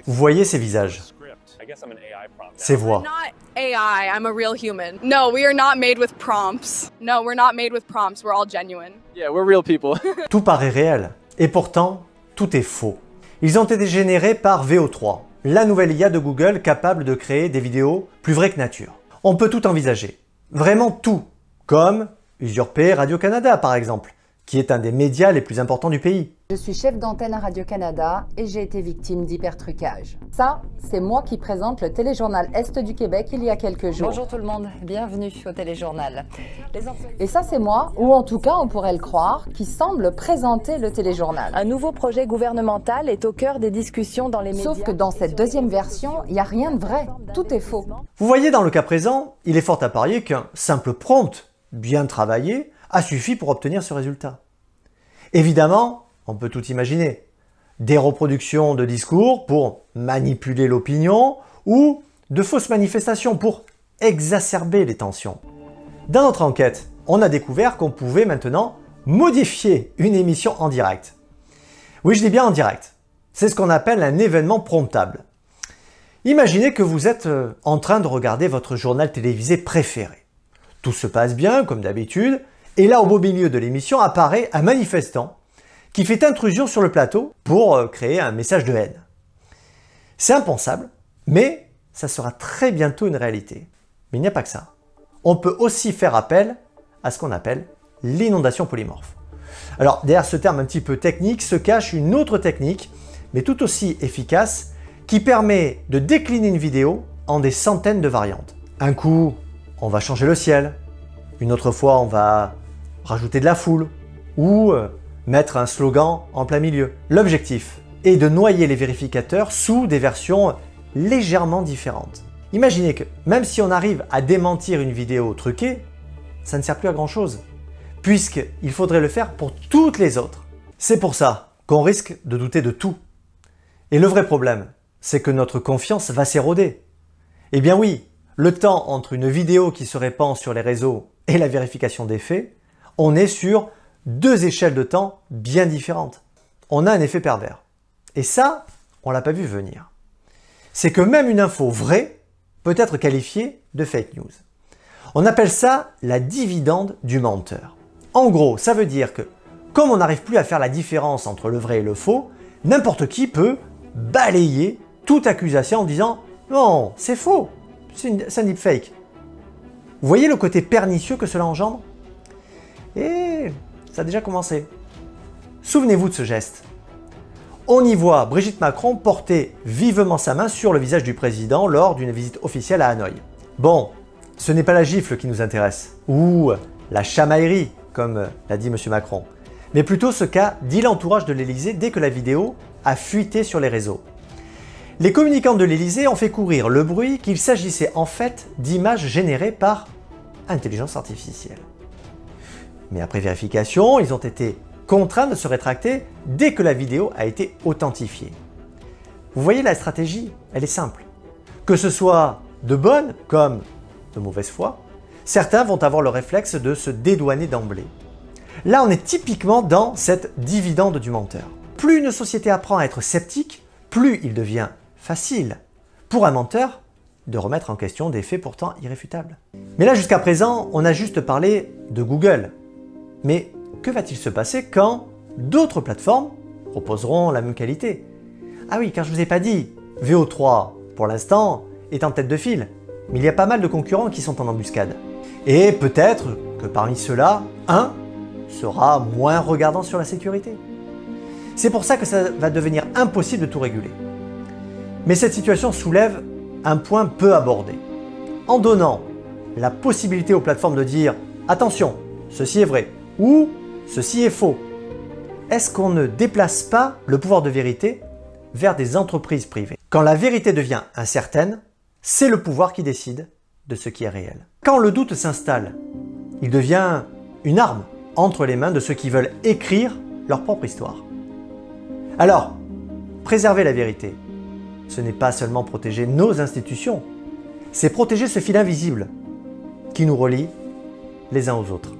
Vous voyez ces visages, ces voix. I'm not AI, I'm a real human. No, we are not made with prompts. No, we're not made with prompts, we're all genuine. Yeah, we're real people. Tout paraît réel, et pourtant, tout est faux. Ils ont été générés par VO3, la nouvelle IA de Google capable de créer des vidéos plus vraies que nature. On peut tout envisager, vraiment tout, comme usurper Radio-Canada par exemple, qui est un des médias les plus importants du pays. Je suis chef d'antenne à Radio-Canada et j'ai été victime d'hypertrucage. Ça, c'est moi qui présente le téléjournal Est du Québec il y a quelques jours. Bonjour tout le monde, bienvenue au téléjournal. Et ça, c'est moi, ou en tout cas, on pourrait le croire, qui semble présenter le téléjournal. Un nouveau projet gouvernemental est au cœur des discussions dans les médias. Sauf que dans cette deuxième version, il n'y a rien de vrai, tout est faux. Vous voyez, dans le cas présent, il est fort à parier qu'un simple prompt, bien travaillé, a suffi pour obtenir ce résultat. Évidemment, on peut tout imaginer. Des reproductions de discours pour manipuler l'opinion ou de fausses manifestations pour exacerber les tensions. Dans notre enquête, on a découvert qu'on pouvait maintenant modifier une émission en direct. Oui, je dis bien en direct. C'est ce qu'on appelle un événement promptable. Imaginez que vous êtes en train de regarder votre journal télévisé préféré. Tout se passe bien, comme d'habitude, et là, au beau milieu de l'émission, apparaît un manifestant qui fait intrusion sur le plateau pour créer un message de haine. C'est impensable, mais ça sera très bientôt une réalité. Mais il n'y a pas que ça. On peut aussi faire appel à ce qu'on appelle l'inondation polymorphe. Alors, derrière ce terme un petit peu technique se cache une autre technique, mais tout aussi efficace, qui permet de décliner une vidéo en des centaines de variantes. Un coup, on va changer le ciel. Une autre fois, on va rajouter de la foule ou mettre un slogan en plein milieu. L'objectif est de noyer les vérificateurs sous des versions légèrement différentes. Imaginez que même si on arrive à démentir une vidéo truquée, ça ne sert plus à grand chose, puisqu'il faudrait le faire pour toutes les autres. C'est pour ça qu'on risque de douter de tout. Et le vrai problème, c'est que notre confiance va s'éroder. Eh bien oui, le temps entre une vidéo qui se répand sur les réseaux et la vérification des faits, on est sur deux échelles de temps bien différentes. On a un effet pervers. Et ça, on ne l'a pas vu venir. C'est que même une info vraie peut être qualifiée de fake news. On appelle ça la dividende du menteur. En gros, ça veut dire que, comme on n'arrive plus à faire la différence entre le vrai et le faux, n'importe qui peut balayer toute accusation en disant « Non, c'est faux, c'est un deepfake ». Vous voyez le côté pernicieux que cela engendre? Et ça a déjà commencé. Souvenez-vous de ce geste. On y voit Brigitte Macron porter vivement sa main sur le visage du président lors d'une visite officielle à Hanoï. Bon, ce n'est pas la gifle qui nous intéresse, ou la chamaillerie, comme l'a dit M. Macron, mais plutôt ce qu'a dit l'entourage de l'Élysée dès que la vidéo a fuité sur les réseaux. Les communicants de l'Élysée ont fait courir le bruit qu'il s'agissait en fait d'images générées par intelligence artificielle. Mais après vérification, ils ont été contraints de se rétracter dès que la vidéo a été authentifiée. Vous voyez, la stratégie, elle est simple. Que ce soit de bonne comme de mauvaise foi, certains vont avoir le réflexe de se dédouaner d'emblée. Là, on est typiquement dans cette dividende du menteur. Plus une société apprend à être sceptique, plus il devient facile pour un menteur de remettre en question des faits pourtant irréfutables. Mais là, jusqu'à présent, on a juste parlé de Google. Mais que va-t-il se passer quand d'autres plateformes proposeront la même qualité? Ah oui, car je ne vous ai pas dit, VO3, pour l'instant, est en tête de file, mais il y a pas mal de concurrents qui sont en embuscade. Et peut-être que parmi ceux-là, un sera moins regardant sur la sécurité. C'est pour ça que ça va devenir impossible de tout réguler. Mais cette situation soulève un point peu abordé. En donnant la possibilité aux plateformes de dire « Attention, ceci est vrai » ou « Ceci est faux », est-ce qu'on ne déplace pas le pouvoir de vérité vers des entreprises privées? Quand la vérité devient incertaine, c'est le pouvoir qui décide de ce qui est réel. Quand le doute s'installe, il devient une arme entre les mains de ceux qui veulent écrire leur propre histoire. Alors, préserver la vérité, ce n'est pas seulement protéger nos institutions, c'est protéger ce fil invisible qui nous relie les uns aux autres.